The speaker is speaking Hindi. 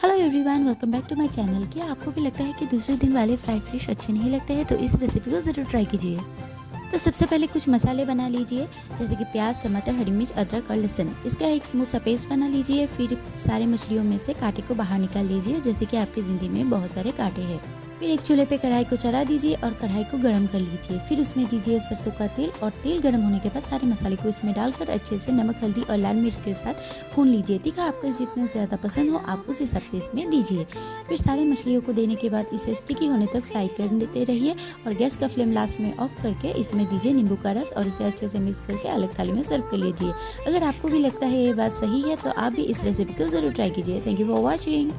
Hello everyone, welcome back to my channel. क्या आपको भी लगता है कि दूसरे दिन वाले फ्राई फिश अच्छे नहीं लगते हैं? तो इस रेसिपी को ज़रूर ट्राई कीजिए। तो सबसे पहले कुछ मसाले बना लीजिए, जैसे कि प्याज, टमाटर, हरी मिर्च, अदरक और लहसुन। इसका एक स्मूथ सा पेस्ट बना लीजिए। फिर सारे मछलियों में से कांटे को बाहर निकाल लीजिए, जैसे कि आपकी ज़िंदगी में बहुत सारे कांटे हैं। फिर एक चूल्हे पे कढ़ाई को चढ़ा दीजिए और कढ़ाई को गर्म कर लीजिए। फिर उसमें दीजिए सरसों का तेल और तेल गर्म होने के बाद सारे मसाले को इसमें डालकर अच्छे से नमक, हल्दी और लाल मिर्च के साथ भून लीजिए। तीखा आपको जितना ज़्यादा पसंद हो आप उस हिसाब से इसमें दीजिए। फिर सारे मछलियों को देने के बाद इसे स्टिकी होने तक फ्राई कर लेते रहिए और गैस का फ्लेम लास्ट में ऑफ करके इसमें दीजिए नींबू का रस और इसे अच्छे से मिक्स करके अलग थाली में सर्व कर लीजिए। अगर आपको भी लगता है ये बात सही है तो आप भी इस रेसिपी को ज़रूर ट्राई कीजिए। Thank you for watching.